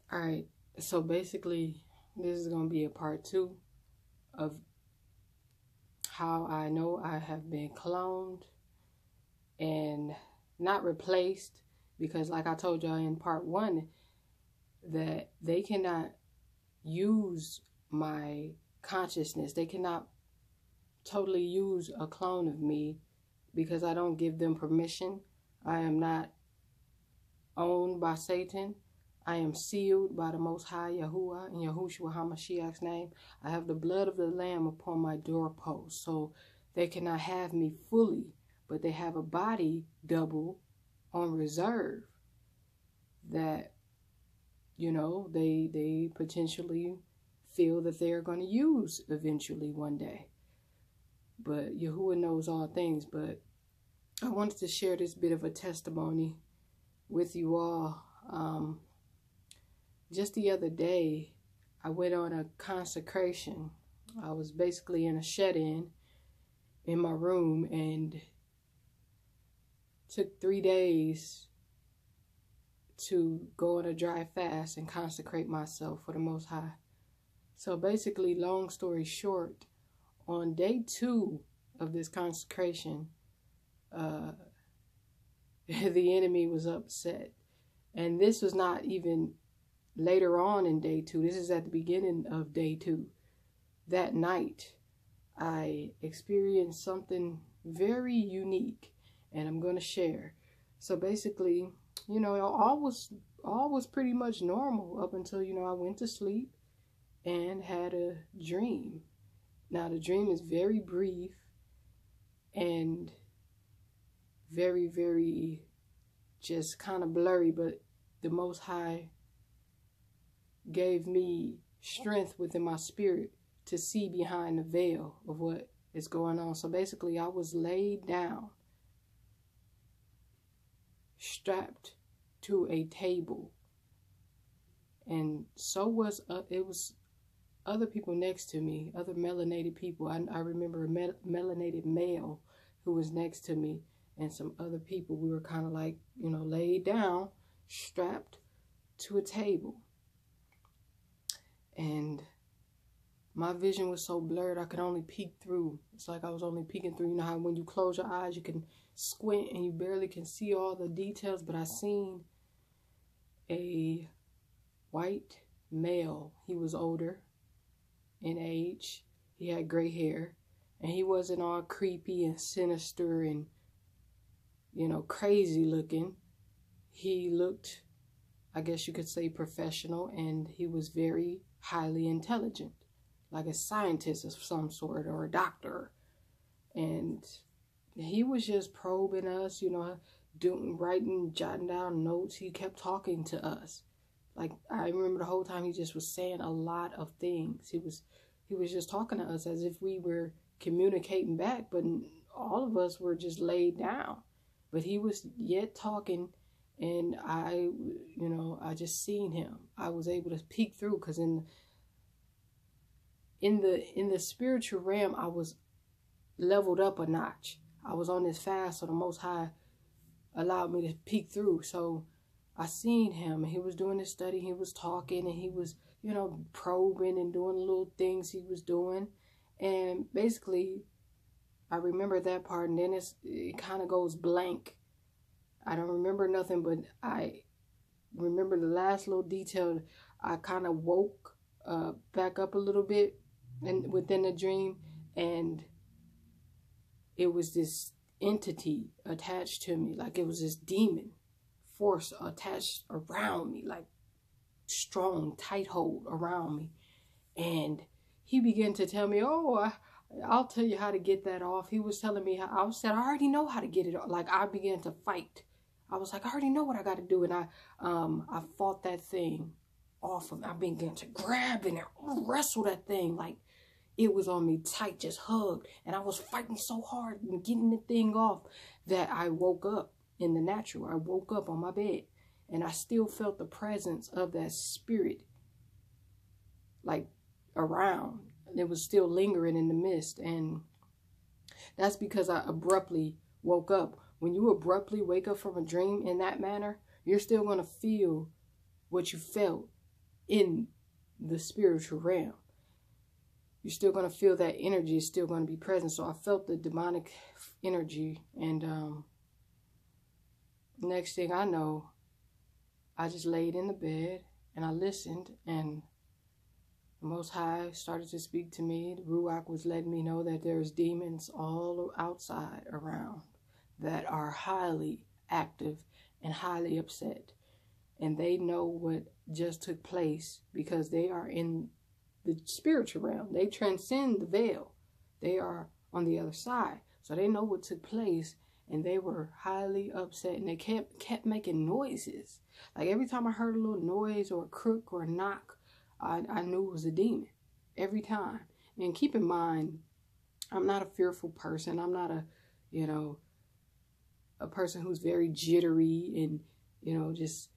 All right, so basically, this is going to be a part 2 of how I know I have been cloned and not replaced, because like I told y'all in part 1, that they cannot use my consciousness. They cannot totally use a clone of me because I don't give them permission. I am not owned by Satan. I am sealed by the Most High Yahuwah and Yahushua HaMashiach's name. I have the blood of the Lamb upon my doorpost. So they cannot have me fully, but they have a body double on reserve that, you know, they potentially feel that they're going to use eventually one day. But Yahuwah knows all things. But I wanted to share this bit of a testimony with you all. Just the other day, I went on a consecration. I was basically in a shed-in in my room and took 3 days to go on a dry fast and consecrate myself for the Most High. So basically, long story short, on day 2 of this consecration, the enemy was upset. And this was not even later on in day 2. This is at the beginning of day 2. That night, I experienced something very unique, and I'm going to share. So basically, you know, all was pretty much normal up until, you know, I went to sleep and had a dream. Now, the dream is very brief and very, very just kind of blurry, but the Most High gave me strength within my spirit to see behind the veil of what is going on. So basically, I was laid down, strapped to a table, and so was it was other people next to me, other melanated people. I remember a melanated male who was next to me, and some other people. We were kind of like, you know, laid down, strapped to a table. And my vision was so blurred, I could only peek through. It's like I was only peeking through. You know how when you close your eyes, you can squint and you barely can see all the details. But I seen a white male. He was older in age. He had gray hair. And he wasn't all creepy and sinister and, you know, crazy looking. He looked, I guess you could say, professional, and he was very highly intelligent, like a scientist of some sort or a doctor. And he was just probing us, you know, writing, jotting down notes. He kept talking to us. Like, I remember the whole time he just was saying a lot of things. He was just talking to us as if we were communicating back, but all of us were just laid down. But he was yet talking, and I just seen him. I was able to peek through, because in the spiritual realm, I was leveled up a notch. I was on this fast, so the Most High allowed me to peek through. So I seen him, and he was doing his study. He was talking, and he was, you know, probing and doing little things he was doing. And basically, I remember that part, and then it kind of goes blank. I don't remember nothing, but I remember the last little detail. I kind of woke back up a little bit and within the dream, and it was this entity attached to me. Like, it was this demon force attached around me, like strong, tight hold around me. And he began to tell me, oh, I'll tell you how to get that off. He was telling me how. I said, I already know how to get it off. Like, I began to fight. I was like, I already know what I got to do. And I fought that thing off of me. I began to grab and wrestle that thing like it was on me tight, just hugged. And I was fighting so hard and getting the thing off that I woke up in the natural. I woke up on my bed, and I still felt the presence of that spirit, like, around. It was still lingering in the mist. And that's because I abruptly woke up. When you abruptly wake up from a dream in that manner, you're still going to feel what you felt in the spiritual realm. You're still going to feel that energy is still going to be present. So I felt the demonic energy. And next thing I know, I just laid in the bed and I listened. And the Most High started to speak to me. The Ruach was letting me know that there's demons all outside around that are highly active and highly upset. And they know what just took place because they are in the spiritual realm. They transcend the veil. They are on the other side. So they know what took place, and they were highly upset, and they kept making noises. Like every time I heard a little noise or a crook or a knock, I knew it was a demon every time. And keep in mind, I'm not a fearful person. I'm not a person who's very jittery and, just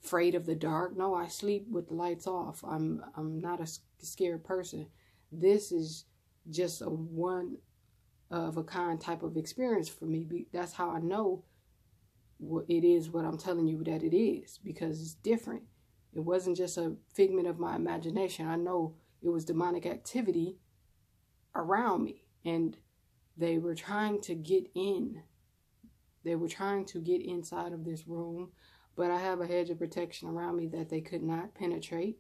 afraid of the dark. No, I sleep with the lights off. I'm not a scared person. This is just a one of a kind type of experience for me. That's how I know what it is, what I'm telling you that it is, because it's different. It wasn't just a figment of my imagination. I know it was demonic activity around me, and they were trying to get in. They were trying to get inside of this room, but I have a hedge of protection around me that they could not penetrate.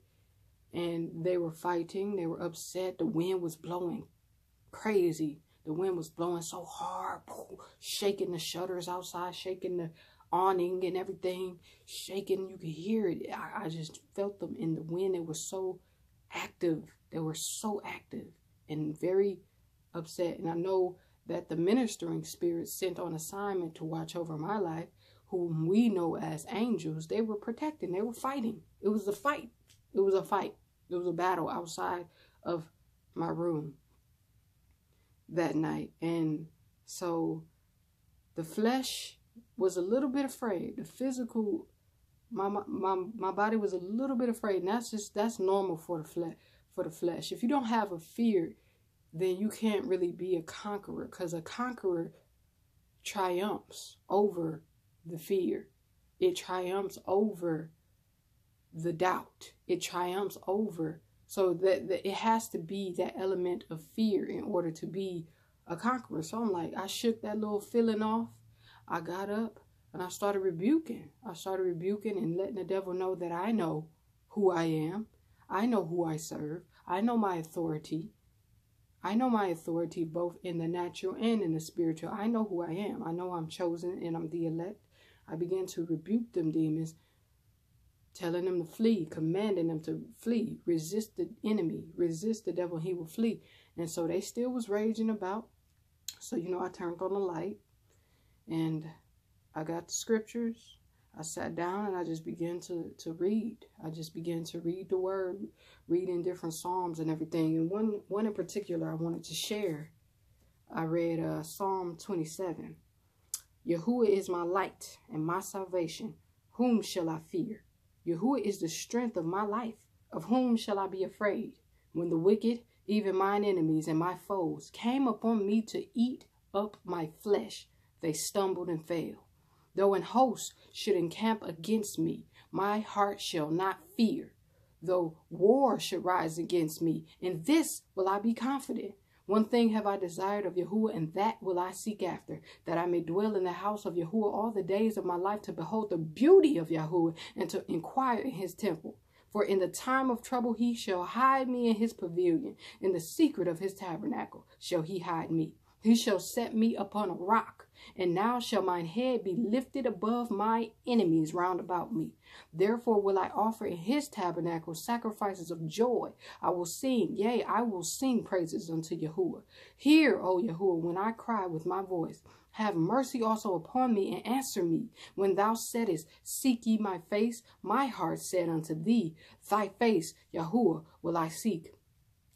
And they were fighting. They were upset. The wind was blowing crazy. The wind was blowing so hard, shaking the shutters outside, shaking the awning and everything, shaking. You could hear it. I just felt them in the wind. They were so active. They were so active and very upset. And I know that the ministering spirits sent on assignment to watch over my life, whom we know as angels, they were protecting. They were fighting. It was a fight. It was a fight. It was a battle outside of my room that night. And so the flesh was a little bit afraid. The physical, my body was a little bit afraid. And that's normal for the flesh. If you don't have a fear, then you can't really be a conqueror, because a conqueror triumphs over the fear. It triumphs over the doubt. It triumphs over. So that it has to be that element of fear in order to be a conqueror. So I'm like, I shook that little feeling off. I got up and I started rebuking. I started rebuking and letting the devil know that I know who I am. I know who I serve. I know my authority. I know my authority both in the natural and in the spiritual. I know who I am. I know I'm chosen and I'm the elect. I began to rebuke them demons, telling them to flee, commanding them to flee, resist the enemy, resist the devil, he will flee. And so they still was raging about. So, I turned on the light and I got the scriptures. I sat down and I just began to read. I just began to read the word, reading different Psalms and everything. And one in particular I wanted to share. I read Psalm 27. Yahuwah is my light and my salvation. Whom shall I fear? Yahuwah is the strength of my life. Of whom shall I be afraid? When the wicked, even mine enemies and my foes, came upon me to eat up my flesh, they stumbled and fell. Though an host should encamp against me, my heart shall not fear. Though war should rise against me, in this will I be confident. One thing have I desired of Yahuwah, and that will I seek after, that I may dwell in the house of Yahuwah all the days of my life, to behold the beauty of Yahuwah, and to inquire in his temple. For in the time of trouble he shall hide me in his pavilion. In the secret of his tabernacle shall he hide me. He shall set me upon a rock, and now shall mine head be lifted above my enemies round about me. Therefore will I offer in his tabernacle sacrifices of joy. I will sing, yea, I will sing praises unto Yahuwah. Hear, O Yahuwah, when I cry with my voice. Have mercy also upon me, and answer me. When thou saidest, seek ye my face, my heart said unto thee, thy face, Yahuwah, will I seek.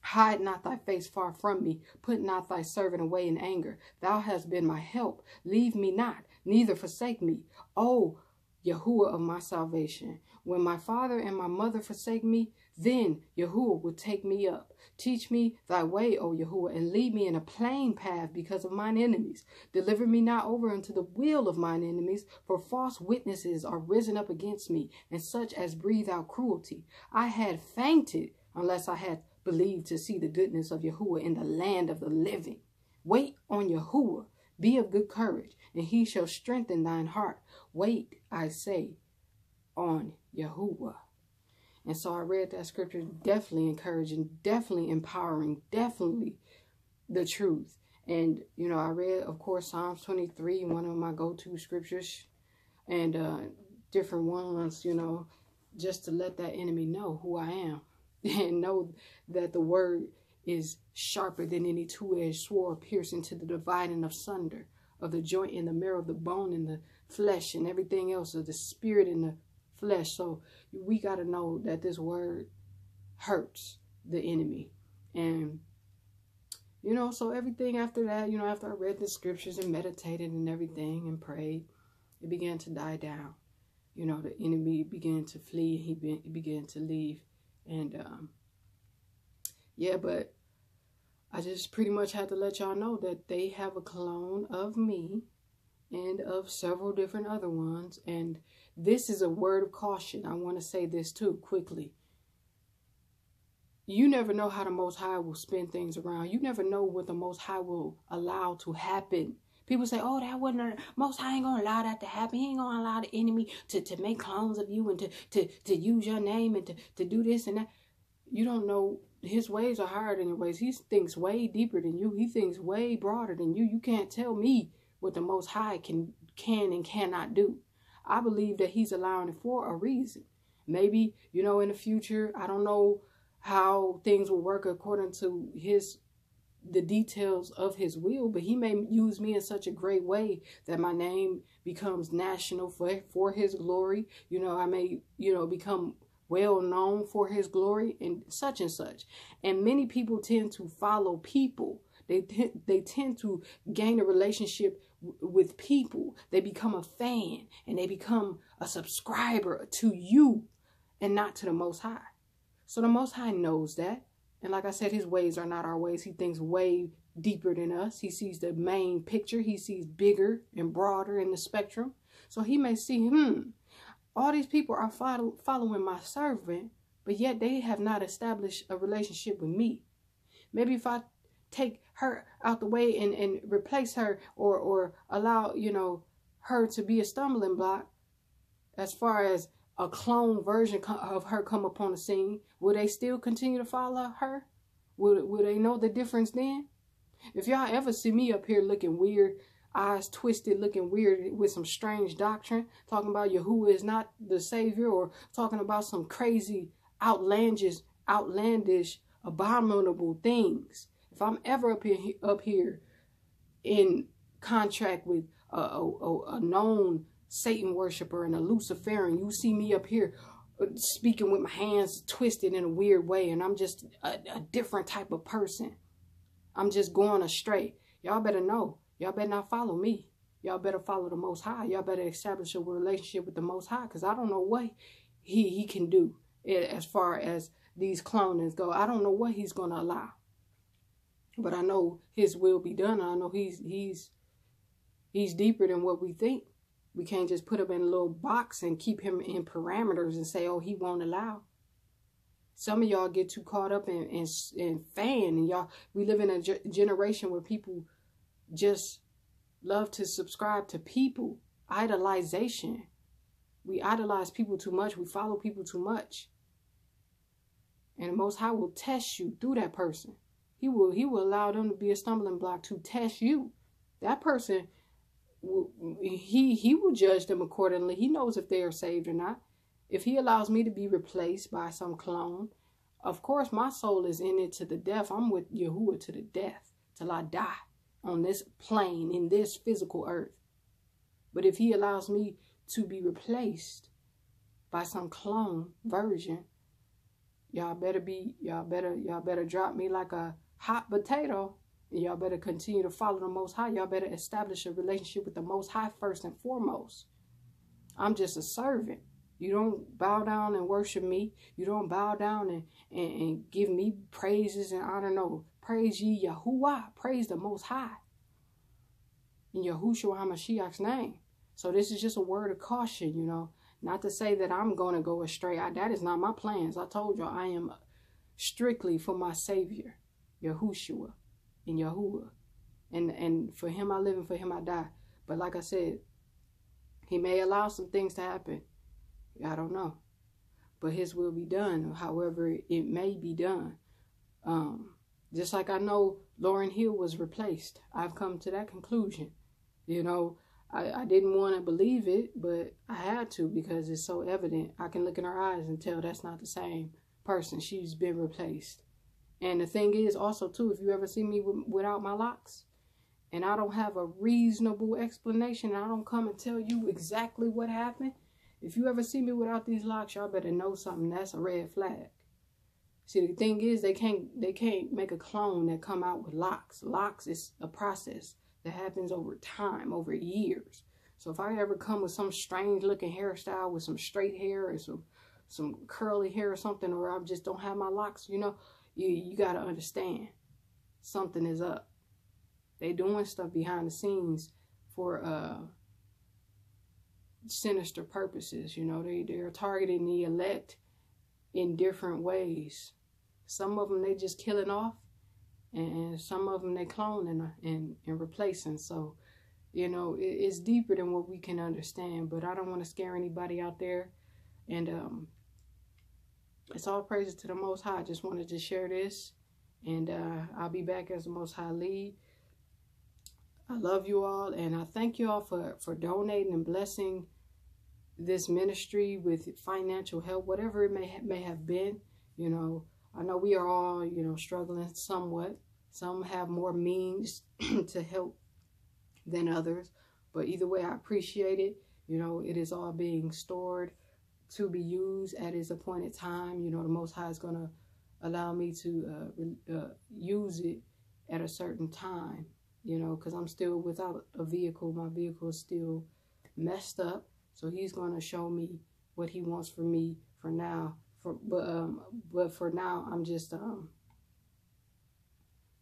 Hide not thy face far from me. Put not thy servant away in anger. Thou hast been my help. Leave me not, neither forsake me. O Yahuwah of my salvation, When my father and my mother forsake me, then Yahuwah will take me up. Teach me thy way, O Yahuwah, and lead me in a plain path because of mine enemies. Deliver me not over unto the will of mine enemies, for false witnesses are risen up against me, and such as breathe out cruelty. I had fainted unless I had believed to see the goodness of Yahuwah in the land of the living. Wait on Yahuwah, be of good courage, and he shall strengthen thine heart. Wait, I say, on Yahuwah. And so I read that scripture, definitely encouraging, definitely empowering, definitely the truth. And, you know, I read, of course, Psalms 23, one of my go-to scriptures, and different ones, you know, just to let that enemy know who I am and know that the word is sharper than any two-edged sword, piercing to the dividing of sunder of the joint and the marrow of the bone and the flesh and everything else, of the spirit and the flesh. So we got to know that this word hurts the enemy. And, you know, so everything after that, you know, after I read the scriptures and meditated and everything and prayed, it began to die down. You know, the enemy began to flee. He began to leave. And, yeah, but I just pretty much had to let y'all know that they have a clone of me and of several different other ones. And this is a word of caution. I want to say this too quickly. You never know how the Most High will spin things around. You never know what the Most High will allow to happen. People say, oh, that wasn't, Most High ain't going to allow that to happen. He ain't going to allow the enemy to make clones of you and to use your name and to do this and that. You don't know. His ways are higher than your ways. He thinks way deeper than you. He thinks way broader than you. You can't tell me what the Most High can and cannot do. I believe that he's allowing it for a reason. Maybe, you know, in the future, I don't know how things will work according to the details of his will, but he may use me in such a great way that my name becomes national for his glory. You know, I may, you know, become well known for his glory and such. And many people tend to follow people. They tend to gain a relationship with people. They become a fan and they become a subscriber to you and not to the Most High. So the Most High knows that. And like I said, his ways are not our ways. He thinks way deeper than us. He sees the main picture. He sees bigger and broader in the spectrum. So he may see, all these people are following my servant, but yet they have not established a relationship with me. Maybe if I take her out the way and replace her or allow, you know, her to be a stumbling block as far as a clone version of her come upon the scene, will they still continue to follow her? Will they know the difference then? If y'all ever see me up here looking weird, eyes twisted, looking weird with some strange doctrine, talking about Yahuwah is not the Savior, or talking about some crazy, outlandish, abominable things. If I'm ever up here in contract with a known Satan worshiper and a Luciferian, you see me up here speaking with my hands twisted in a weird way, and I'm just a different type of person. I'm just going astray. Y'all better know. Y'all better not follow me. Y'all better follow the Most High. Y'all better establish a relationship with the Most High, because I don't know what he can do as far as these clonings go. I don't know what he's going to allow. But I know his will be done. I know he's deeper than what we think. We can't just put him in a little box and keep him in parameters and say, oh, he won't allow. Some of y'all get too caught up in fan, and we live in a generation where people just love to subscribe to people. Idolization. We idolize people too much. We follow people too much. And the Most High will test you through that person. He will allow them to be a stumbling block to test you. That person, he will judge them accordingly. He knows if they are saved or not. If he allows me to be replaced by some clone, of course my soul is in it to the death. I'm with Yahuwah to the death, till I die on this plane, in this physical earth. But if he allows me to be replaced by some clone version, y'all better drop me like a hot potato. And y'all better continue to follow the Most High. Y'all better establish a relationship with the Most High first and foremost. I'm just a servant. You don't bow down and worship me. You don't bow down and give me praises and honor. No, praise ye Yahuwah. Praise the Most High. In Yahushua HaMashiach's name. So this is just a word of caution, you know. Not to say that I'm going to go astray. That is not my plans. I told you I am strictly for my Savior, Yahushua and Yahuwah. And for him I live and for him I die. But like I said, he may allow some things to happen. I don't know. But his will be done, however it may be done. Just like I know Lauryn Hill was replaced. I've come to that conclusion. You know, I didn't want to believe it, but I had to because it's so evident. I can look in her eyes and tell that's not the same person. She's been replaced. And the thing is also, too, if you ever see me without my locks, and I don't have a reasonable explanation, and I don't come and tell you exactly what happened, if you ever see me without these locks, y'all better know something. That's a red flag. See, the thing is, they can't make a clone that come out with locks. Locks is a process that happens over time, over years. So if I ever come with some strange looking hairstyle with some straight hair or some curly hair or something, or I just don't have my locks, you know, you got to understand something is up. They doing stuff behind the scenes for sinister purposes. You know, they're targeting the elect in different ways. Some of them they just killing off, and some of them they cloning and replacing. So, you know, it's deeper than what we can understand. But I don't want to scare anybody out there. And it's all praises to the Most High. I just wanted to share this. And I'll be back as the Most High lead. I love you all. And I thank you all for donating and blessing this ministry with financial help, whatever it may have been. You know, I know we are all, you know, struggling somewhat. Some have more means to help than others. But either way, I appreciate it. You know, it is all being stored to be used at its appointed time. You know, the Most High is going to allow me to use it at a certain time, you know, because I'm still without a vehicle. My vehicle is still messed up. So he's going to show me what he wants for me for now. But for now, I'm just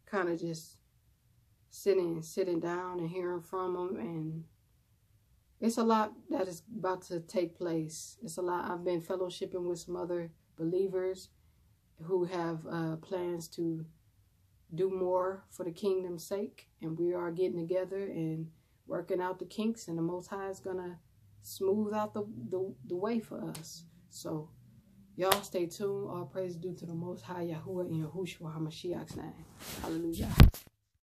kind of just sitting down and hearing from him. And it's a lot that is about to take place. It's a lot. I've been fellowshipping with some other believers who have plans to do more for the kingdom's sake. And we are getting together and working out the kinks. And the Most High is going to smooth out the way for us. So y'all stay tuned. All praise due to the Most High Yahuwah in Yahushua HaMashiach's name. Hallelujah.